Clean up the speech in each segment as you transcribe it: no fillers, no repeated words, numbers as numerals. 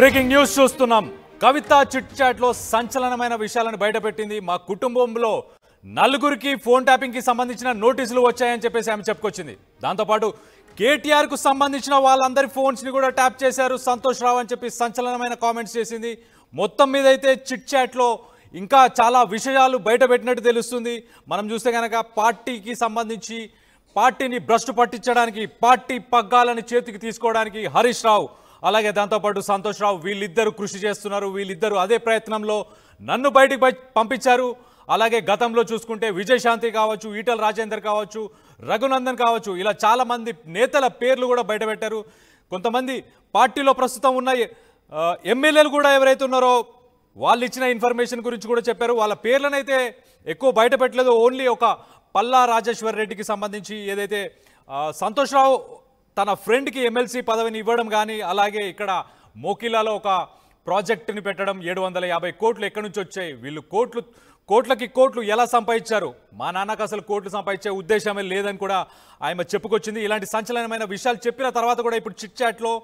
Breaking news చూస్తున్నాం. కవిత chit chat లో సంచలనమైన విషయాలను బయటపెట్టింది. మా కుటుంబంలో నలుగురికి ఫోన్ ట్యాపింగ్ కి సంబంధించిన నోటీసులు వచ్చాయని చెప్పేసి ఆమె చెప్పుకొచ్చింది. దాంతోపాటు కేటీఆర్ కు సంబంధించిన వాళ్ళందరి ఫోన్స్ ని కూడా ట్యాప్ చేశారు సంతోష్ రావు అని చెప్పి సంచలనమైన కామెంట్స్ చేసింది. మొత్తం మీద అయితే చిట్ చాట్ లో ఇంకా చాలా విషయాలు బయటపెట్టినట్టు తెలుస్తుంది. మనం చూస్తే కనుక పార్టీకి సంబంధించి పార్టీని భ్రష్టు పట్టించడానికి, పార్టీ పగ్గాలని చేతికి తీసుకోవడానికి హరీష్ రావు అలాగే దాంతోపాటు సంతోష్ రావు వీళ్ళిద్దరూ కృషి చేస్తున్నారు. వీళ్ళిద్దరూ అదే ప్రయత్నంలో నన్ను బయటికి పంపించారు. అలాగే గతంలో చూసుకుంటే విజయశాంతి కావచ్చు, ఈటల రాజేందర్ కావచ్చు, రఘునందన్ కావచ్చు, ఇలా చాలామంది నేతల పేర్లు కూడా బయటపెట్టారు. కొంతమంది పార్టీలో ప్రస్తుతం ఉన్న ఎమ్మెల్యేలు కూడా ఎవరైతే ఉన్నారో వాళ్ళు ఇచ్చిన ఇన్ఫర్మేషన్ గురించి కూడా చెప్పారు. వాళ్ళ పేర్లను అయితే ఎక్కువ బయటపెట్టలేదు. ఓన్లీ ఒక పల్లా రాజేశ్వర్ రెడ్డికి సంబంధించి ఏదైతే సంతోష్ రావు తన ఫ్రెండ్కి ఎమ్మెల్సీ పదవిని ఇవ్వడం కానీ, అలాగే ఇక్కడ మోకిలాలో ఒక ప్రాజెక్టుని పెట్టడం 750 కోట్లు ఎక్కడి నుంచి వచ్చాయి, వీళ్ళు కోట్లకి కోట్లు ఎలా సంపాదించారు, మా నాన్నకు అసలు కోట్లు సంపాదించే ఉద్దేశమే లేదని కూడా ఆమె చెప్పుకొచ్చింది. ఇలాంటి సంచలనమైన విషయాలు చెప్పిన తర్వాత కూడా ఇప్పుడు చిట్ చాట్లో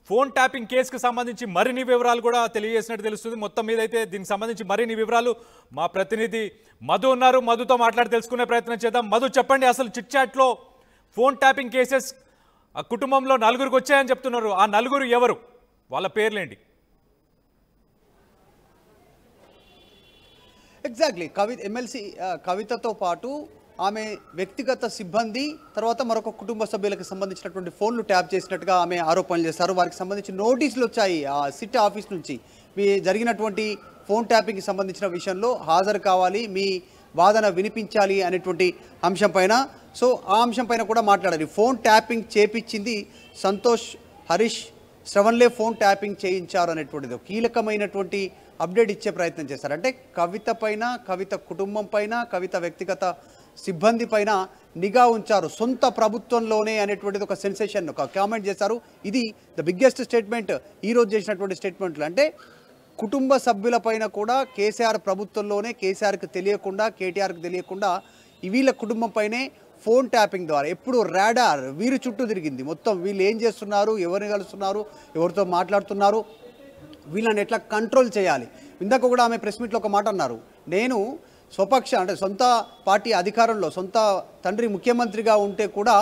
ఫోన్ ట్యాపింగ్ కేసుకు సంబంధించి మరిన్ని వివరాలు కూడా తెలియజేసినట్టు తెలుస్తుంది. మొత్తం మీద అయితే దీనికి సంబంధించి మరిన్ని వివరాలు మా ప్రతినిధి మధు ఉన్నారు. మధుతో మాట్లాడి తెలుసుకునే ప్రయత్నం చేద్దాం. మధు, చెప్పండి, అసలు చిట్ చాట్లో ఫోన్ ట్యాపింగ్ కేసెస్ ఆ కుటుంబంలో నలుగురికి వచ్చాయని చెప్తున్నారు. ఆ నలుగురు ఎవరు, వాళ్ళ పేర్లేంటి? ఎగ్జాక్ట్లీ ఎమ్మెల్సీ కవితతో పాటు ఆమె వ్యక్తిగత సిబ్బంది, తర్వాత మరొక కుటుంబ సభ్యులకు సంబంధించినటువంటి ఫోన్లు ట్యాప్ చేసినట్టుగా ఆమె ఆరోపణలు చేస్తారు. వారికి సంబంధించి నోటీసులు వచ్చాయి ఆ సిట్ ఆఫీస్ నుంచి. మీ జరిగినటువంటి ఫోన్ ట్యాపింగ్కి సంబంధించిన విషయంలో హాజరు కావాలి, మీ వాదన వినిపించాలి అనేటువంటి అంశం పైన. సో ఆ అంశం పైన కూడా మాట్లాడాలి. ఫోన్ ట్యాపింగ్ చేపించింది సంతోష్, హరీష్, శ్రవణ్లే ఫోన్ ట్యాపింగ్ చేయించారు అనేటువంటిది కీలకమైనటువంటి అప్డేట్ ఇచ్చే ప్రయత్నం చేశారు. అంటే కవిత పైన, కవిత కుటుంబం పైన, కవిత వ్యక్తిగత సిబ్బంది పైన నిఘా ఉంచారు సొంత ప్రభుత్వంలోనే అనేటువంటిది ఒక సెన్సేషన్, ఒక కామెంట్ చేశారు. ఇది ద బిగ్గెస్ట్ స్టేట్మెంట్ ఈరోజు చేసినటువంటి స్టేట్మెంట్లు. అంటే కుటుంబ సభ్యుల పైన కూడా కేసీఆర్ ప్రభుత్వంలోనే, కేసీఆర్కి తెలియకుండా, కేటీఆర్కి తెలియకుండా వీళ్ళ కుటుంబం పైనే ఫోన్ ట్యాపింగ్ ద్వారా ఎప్పుడు రాడార్ వీరి చుట్టూ తిరిగింది. మొత్తం వీళ్ళు ఏం చేస్తున్నారు, ఎవరిని కలుస్తున్నారు, ఎవరితో మాట్లాడుతున్నారు, వీళ్ళని ఎట్లా కంట్రోల్ చేయాలి. ఇందాక కూడా ఆమె ప్రెస్ మీట్లో ఒక మాట అన్నారు, నేను స్వపక్ష అంటే సొంత పార్టీ అధికారంలో, సొంత తండ్రి ముఖ్యమంత్రిగా ఉంటే కూడా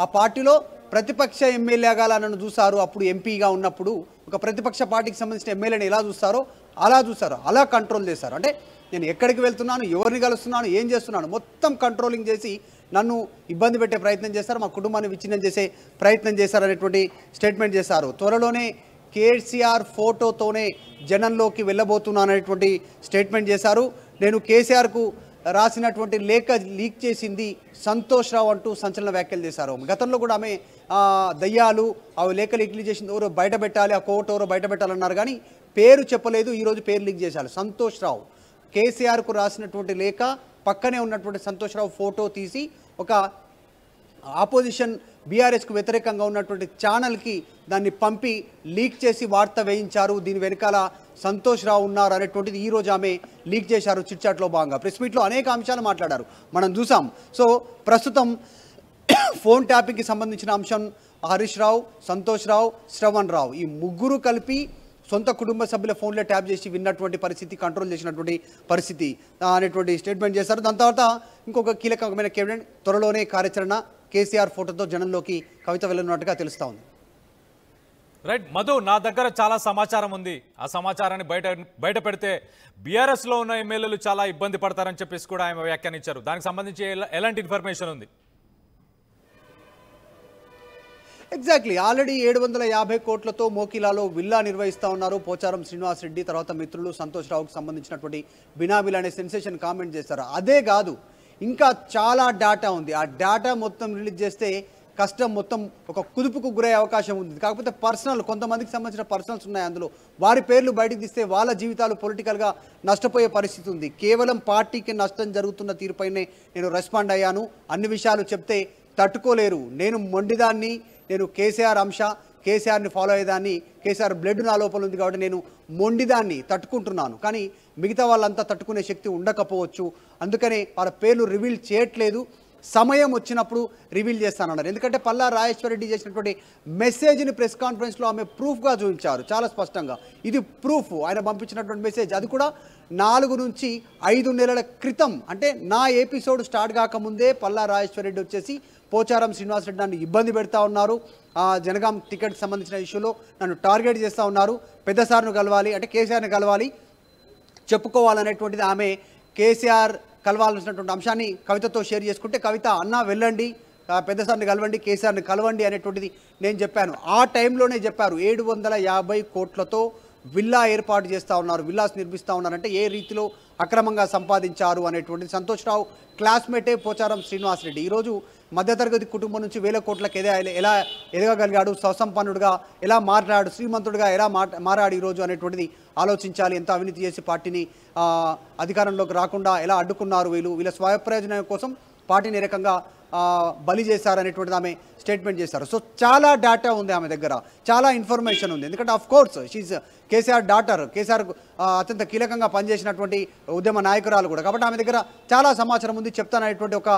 ఆ పార్టీలో ప్రతిపక్ష ఎమ్మెల్యేగా నన్ను చూశారు. అప్పుడు ఎంపీగా ఉన్నప్పుడు ఒక ప్రతిపక్ష పార్టీకి సంబంధించిన ఎమ్మెల్యేని ఎలా చూస్తారో అలా చూస్తారు, అలా కంట్రోల్ చేశారు. అంటే నేను ఎక్కడికి వెళ్తున్నాను, ఎవరిని కలుస్తున్నాను, ఏం చేస్తున్నాను, మొత్తం కంట్రోలింగ్ చేసి నన్ను ఇబ్బంది పెట్టే ప్రయత్నం చేశారు, మా కుటుంబాన్ని విచ్ఛిన్నం చేసే ప్రయత్నం చేశారు అనేటువంటి స్టేట్మెంట్ చేశారు. త్వరలోనే కేసీఆర్ ఫోటోతోనే జనంలోకి వెళ్ళబోతున్నాను అనేటువంటి స్టేట్మెంట్ చేశారు. నేను కేసీఆర్కు రాసినటువంటి లేఖ లీక్ చేసింది సంతోష్ రావు అంటూ సంచలన వ్యాఖ్యలు చేశారు. గతంలో కూడా ఆమె దయ్యాలు ఆ లేఖ లీక్ చేసింది ఎవరో బయట పెట్టాలి, ఆ కోర్టు ఎవరో బయట పెట్టాలన్నారు, కానీ పేరు చెప్పలేదు. ఈరోజు పేరు లీక్ చేశారు. సంతోష్ రావు కేసీఆర్కు రాసినటువంటి లేఖ పక్కనే ఉన్నటువంటి సంతోష్ రావు ఫోటో తీసి ఒక ఆపోజిషన్ బీఆర్ఎస్కు వ్యతిరేకంగా ఉన్నటువంటి ఛానల్కి దాన్ని పంపి లీక్ చేసి వార్త వేయించారు. దీని వెనకాల సంతోష్ రావు ఉన్నారు అనేటువంటిది ఈరోజు ఆమె లీక్ చేశారు. చిట్ చాట్లో భాగంగా ప్రెస్ మీట్లో అనేక అంశాలు మాట్లాడారు, మనం చూసాం. సో ప్రస్తుతం ఫోన్ ట్యాపింగ్కి సంబంధించిన అంశం హరీష్ రావు, సంతోష్ రావు, శ్రవణ్ రావు ఈ ముగ్గురు కలిపి సొంత కుటుంబ సభ్యుల ఫోన్లో ట్యాప్ చేసి విన్నటువంటి పరిస్థితి, కంట్రోల్ చేసినటువంటి పరిస్థితి అనేటువంటి స్టేట్మెంట్ చేశారు. దాని తర్వాత ఇంకొక కీలకమైన కేబినెట్ త్వరలోనే కార్యాచరణ, కేసీఆర్ ఫోటోతో జనంలోకి కవిత వెళ్ళనున్నట్టుగా తెలుస్తూ ఉంది. రైట్ మధు, నా దగ్గర చాలా సమాచారం ఉంది. ఆ సమాచారాన్ని బయట పెడితే బీఆర్ఎస్లో ఉన్న ఎమ్మెల్యేలు చాలా ఇబ్బంది పడతారని చెప్పేసి కూడా ఆయన వ్యాఖ్యానించారు. దానికి సంబంధించి ఎలాంటి ఇన్ఫర్మేషన్ ఉంది? ఎగ్జాక్ట్లీ ఆల్రెడీ 750 కోట్లతో మోకిలాలో విల్లా నిర్వహిస్తూ ఉన్నారు. పోచారం శ్రీనివాస్ రెడ్డి తర్వాత మిత్రులు సంతోష్ రావుకి సంబంధించినటువంటి బినామీలు అనే సెన్సేషన్ కామెంట్ చేశారు. అదే కాదు, ఇంకా చాలా డేటా ఉంది. ఆ డేటా మొత్తం రిలీజ్ చేస్తే కష్టం, మొత్తం ఒక కుదుపుకు గురయ్యే అవకాశం ఉంది. కాకపోతే పర్సనల్, కొంతమందికి సంబంధించిన పర్సనల్స్ ఉన్నాయి అందులో, వారి పేర్లు బయటకు తీస్తే వాళ్ళ జీవితాలు పొలిటికల్గా నష్టపోయే పరిస్థితి ఉంది. కేవలం పార్టీకి నష్టం జరుగుతున్న తీరుపైనే నేను రెస్పాండ్ అయ్యాను. అన్ని విషయాలు చెప్తే తట్టుకోలేరు, నేను మొండిదాన్ని, నేను కేసీఆర్ అంశ, కేసీఆర్ని ఫాలో అయ్యేదాన్ని, కేసీఆర్ బ్లడ్ నా లోపల ఉంది కాబట్టి నేను మొండిదాన్ని తట్టుకుంటున్నాను, కానీ మిగతా వాళ్ళంతా తట్టుకునే శక్తి ఉండకపోవచ్చు, అందుకనే వాళ్ళ పేర్లు రివీల్ చేయట్లేదు. సమయం వచ్చినప్పుడు రివీల్ చేస్తానన్నారు. ఎందుకంటే పల్లా రాజేశ్వర్ రెడ్డి చేసినటువంటి మెసేజ్ని ప్రెస్ కాన్ఫరెన్స్లో ఆమె ప్రూఫ్గా చూపించారు చాలా స్పష్టంగా. ఇది ప్రూఫ్, ఆయన పంపించినటువంటి మెసేజ్. అది కూడా 4 నుంచి 5 నెలల క్రితం, అంటే నా ఎపిసోడ్ స్టార్ట్ కాకముందే పల్లా రాజేశ్వర్ రెడ్డి వచ్చేసి పోచారం శ్రీనివాసరెడ్డి నన్ను ఇబ్బంది పెడతా ఉన్నారు, జనగాం టికెట్ సంబంధించిన ఇష్యూలో నన్ను టార్గెట్ చేస్తూ ఉన్నారు, పెద్ద సార్ను కలవాలి అంటే కేసీఆర్ని కలవాలి, చెప్పుకోవాలనేటువంటిది ఆమె కేసీఆర్ కలవాల్సినటువంటి అంశాన్ని కవితతో షేర్ చేసుకుంటే, కవిత అన్న వెళ్ళండి, పెద్ద సార్ని కలవండి, కేసీఆర్ని కలవండి అనేటువంటిది నేను చెప్పాను. ఆ టైంలోనే చెప్పారు 750 కోట్లతో విల్లా ఏర్పాటు చేస్తూ ఉన్నారు, విల్లాస్ నిర్మిస్తూ ఉన్నారంటే ఏ రీతిలో అక్రమంగా సంపాదించారు అనేటువంటిది. సంతోష్ రావు క్లాస్మేటే పోచారం శ్రీనివాసరెడ్డి ఈరోజు మధ్యతరగతి కుటుంబం నుంచి 1000 కోట్లకి ఎలా ఎదగగలిగాడు, స్వసంపన్నుడుగా ఎలా మాట్లాడు, శ్రీమంతుడుగా ఎలా మారాడు ఈరోజు అనేటువంటిది ఆలోచించాలి. ఎంత అవినీతి చేసి పార్టీని అధికారంలోకి రాకుండా ఎలా అడ్డుకున్నారు, వీళ్ళ స్వప్రయోజనం కోసం పార్టీని ఏ రకంగా బలి చేశారనేటువంటిది ఆమె స్టేట్మెంట్ చేశారు. సో చాలా డేటా ఉంది ఆమె దగ్గర, చాలా ఇన్ఫర్మేషన్ ఉంది. ఎందుకంటే of course she KCR daughter, KCR అత్యంత కీలకంగా పనిచేసినటువంటి ఉద్యమ నాయకురాలు కూడా, కాబట్టి ఆమె దగ్గర చాలా సమాచారం ఉంది. చెప్తాననేటువంటి ఒక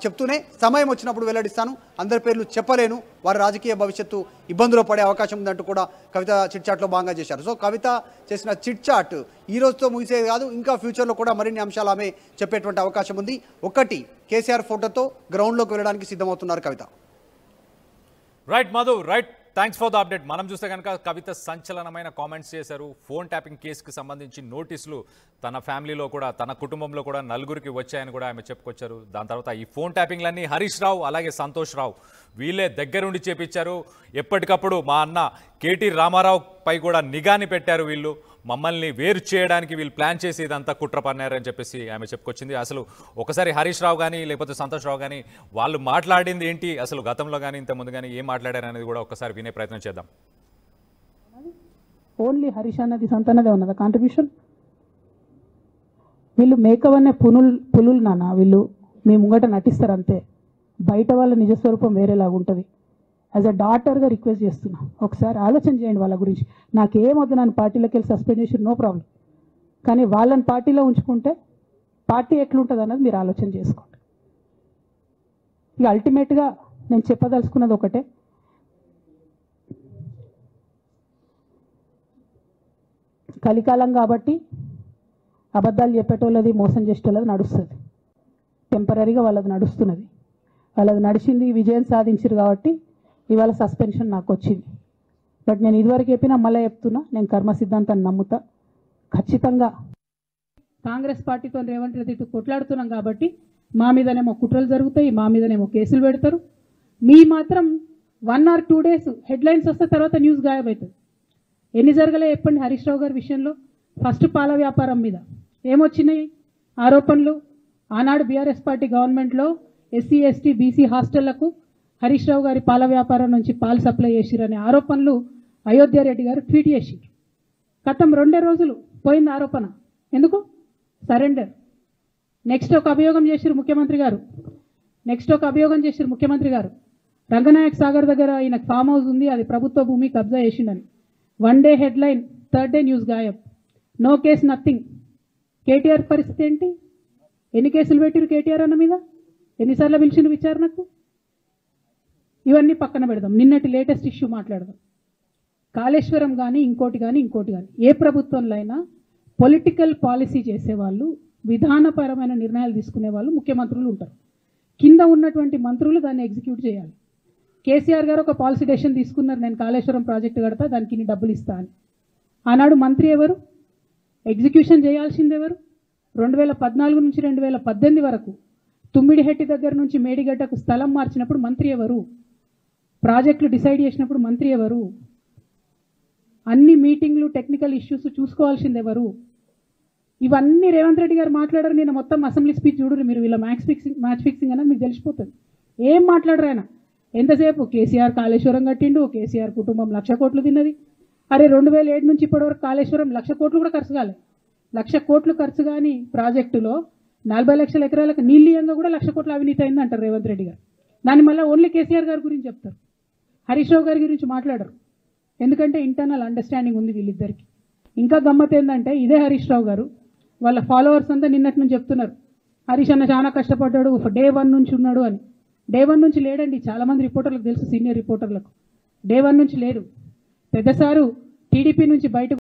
చెప్తూనే సమయం వచ్చినప్పుడు వెల్లడిస్తాను, అందరి పేర్లు చెప్పలేను, వారి రాజకీయ భవిష్యత్తు ఇబ్బందులో పడే అవకాశం ఉందంటూ కూడా కవిత చిట్ చాట్లో భాగంగా చేశారు. సో కవిత చేసిన చిట్ చాట్ ఈ రోజుతో ముగిసేది కాదు, ఇంకా ఫ్యూచర్లో కూడా మరిన్ని అంశాలు ఆమె చెప్పేటువంటి అవకాశం ఉంది. ఒకటి, కేసీఆర్ ఫోటోతో గ్రౌండ్లోకి వెళ్ళడానికి సిద్ధమవుతున్నారు Kavitha. Right Madhu, right, thanks for the update. మనం చూస్తే కనుక కవిత సంచలనమైన కామెంట్స్ చేశారు. ఫోన్ ట్యాపింగ్ కేసుకి సంబంధించి నోటీసులు తన ఫ్యామిలీలో కూడా, తన కుటుంబంలో కూడా 4గురికి వచ్చాయని కూడా ఆమె చెప్పుకొచ్చారు. దాని తర్వాత ఈ ఫోన్ ట్యాపింగ్లన్నీ హరీష్ రావు అలాగే సంతోష్ రావు వీళ్ళే దగ్గరుండి చేపించారు. ఎప్పటికప్పుడు మా అన్న కేటీ రామారావు పై కూడా నిఘాని పెట్టారు, వీళ్ళు మమ్మల్ని వేరు చేయడానికి వీళ్ళు ప్లాన్ చేసి ఇదంతా కుట్ర పన్నారని చెప్పేసి ఆమె చెప్పుకొచ్చింది. అసలు ఒకసారి హరీష్ రావు కానీ లేకపోతే సంతోష్ రావు కానీ వాళ్ళు మాట్లాడింది ఏంటి, అసలు గతంలో కానీ ఇంతకుముందు కానీ ఏం మాట్లాడారు అనేది కూడా ఒకసారి వినే ప్రయత్నం చేద్దాం. ఓన్లీ హరీష్ అన్నది సంతానదే ఉన్నదా కాంట్రిబ్యూషన్? వీళ్ళు మేకవనే పులులు నాన్న, వీళ్ళు మీ ముంగట నటిస్తారు అంతే, బయట వాళ్ళ నిజస్వరూపం వేరేలాగా ఉంటుంది. యాజ్ అ డాటర్గా రిక్వెస్ట్ చేస్తున్నా, ఒకసారి ఆలోచన చేయండి వాళ్ళ గురించి. నాకేమొద్దు, నన్ను పార్టీలోకి వెళ్ళి సస్పెండ్ చేసి నో ప్రాబ్లం, కానీ వాళ్ళని పార్టీలో ఉంచుకుంటే పార్టీ ఎట్లుంటుంది అన్నది మీరు ఆలోచన చేసుకోండి. ఇక అల్టిమేట్గా నేను చెప్పదలుచుకున్నది ఒకటే, కలికాలం కాబట్టి అబద్ధాలు చెప్పేటోళ్ళది మోసం చేసేటోళ్ళది నడుస్తుంది, టెంపరీగా వాళ్ళది నడుస్తున్నది, వాళ్ళది నడిచింది, విజయం సాధించారు కాబట్టి ఇవాళ సస్పెన్షన్ నాకు వచ్చింది. బట్ నేను ఇదివరకు చెప్పినా మళ్ళీ చెప్తున్నా, నేను కర్మ సిద్ధాంతాన్ని నమ్ముతా. ఖచ్చితంగా కాంగ్రెస్ పార్టీతో రేవంత్ రెడ్డితో కొట్లాడుతున్నాం కాబట్టి మా మీదనేమో కుట్రలు జరుగుతాయి, మా మీదనేమో కేసులు పెడతారు. మీ మాత్రం 1 or 2 days హెడ్లైన్స్ వస్తే తర్వాత న్యూస్ గాయబవుతుంది. ఎన్ని జరగలే చెప్పండి హరీష్ రావు గారి విషయంలో. ఫస్ట్ పాల వ్యాపారం మీద ఏమొచ్చినాయి ఆరోపణలు, ఆనాడు బీఆర్ఎస్ పార్టీ గవర్నమెంట్లో SC ST BC హాస్టళ్లకు Harish Rao గారి పాల వ్యాపారం నుంచి పాలు సప్లై చేసిరనే ఆరోపణలు అయోధ్య రెడ్డి గారు ట్వీట్ చేసిరు. గతం 2 రోజులు పోయింది ఆరోపణ, ఎందుకు సరెండర్. నెక్స్ట్ ఒక అభియోగం చేసిరు ముఖ్యమంత్రి గారు, రంగనాయక్ సాగర్ దగ్గర ఈయన ఫామ్ హౌస్ ఉంది, అది ప్రభుత్వ భూమి, కబ్జా చేసిండని. 1 day headline, 3rd day news గాయబ్, నో కేసు నథింగ్. కేటీఆర్ పరిస్థితి ఏంటి? ఎన్ని కేసులు పెట్టిరు కేటీఆర్ అన్న మీద? ఎన్నిసార్లు పిలిచిండు విచారణకు? ఇవన్నీ పక్కన పెడదాం, నిన్నటి లేటెస్ట్ ఇష్యూ మాట్లాడదాం. కాళేశ్వరం కానీ ఇంకోటి కానీ ఏ ప్రభుత్వంలో అయినా పొలిటికల్ పాలసీ చేసేవాళ్ళు, విధానపరమైన నిర్ణయాలు తీసుకునే వాళ్ళు ముఖ్యమంత్రులు ఉంటారు. కింద ఉన్నటువంటి మంత్రులు దాన్ని ఎగ్జిక్యూట్ చేయాలి. కేసీఆర్ గారు ఒక పాలసీ డెసిషన్ తీసుకున్నారు, నేను కాళేశ్వరం ప్రాజెక్టు కడతా, దానికి ఇన్ని డబ్బులు ఇస్తా అని. ఆనాడు మంత్రి ఎవరు? ఎగ్జిక్యూషన్ చేయాల్సింది ఎవరు? 2014 నుంచి 2018 వరకు తుమ్మిడిహెట్టి దగ్గర నుంచి మేడిగడ్డకు స్థలం మార్చినప్పుడు మంత్రి ఎవరు? ప్రాజెక్టులు డిసైడ్ చేసినప్పుడు మంత్రి ఎవరు? అన్ని మీటింగ్లు టెక్నికల్ ఇష్యూస్ చూసుకోవాల్సింది ఎవరు? ఇవన్నీ రేవంత్ రెడ్డి గారు మాట్లాడారు. నేను మొత్తం అసెంబ్లీ స్పీచ్ చూడరు మీరు, వీళ్ళ మ్యాచ్ ఫిక్సింగ్ అనేది మీకు తెలిసిపోతుంది. ఏం మాట్లాడరు ఆయన. ఎంతసేపు కేసీఆర్ కాళేశ్వరం కట్టిండు, కేసీఆర్ కుటుంబం 1,00,000 కోట్లు తిన్నది. అరే 2007 నుంచి ఇప్పటివరకు కాళేశ్వరం 1,00,000 కోట్లు కూడా ఖర్చు కాలేదు. 1,00,000 కోట్లు ఖర్చు కానీ ప్రాజెక్టులో 40 లక్షల ఎకరాలకు నీళ్ళియంగా కూడా 1,00,000 కోట్ల అవినీతి అయింది అంటారు రేవంత్ రెడ్డి గారు. దాన్ని మళ్ళీ ఓన్లీ కేసీఆర్ గారి గురించి చెప్తారు, హరీష్ రావు గారి గురించి మాట్లాడరు. ఎందుకంటే ఇంటర్నల్ అండర్స్టాండింగ్ ఉంది వీళ్ళిద్దరికి. ఇంకా గమ్మత్ ఏంటంటే ఇదే హరీష్ రావు గారు వాళ్ళ ఫాలోవర్స్ అంతా నిన్నటి నుంచి చెప్తున్నారు, హరీష్ అన్న చాలా కష్టపడ్డాడు, డే 1 నుంచి ఉన్నాడు అని. డే 1 నుంచి లేడండి. చాలామంది రిపోర్టర్లకు తెలుసు, సీనియర్ రిపోర్టర్లకు డే 1 నుంచి లేడు. పెద్ద సారు టీడీపీ నుంచి బయటకు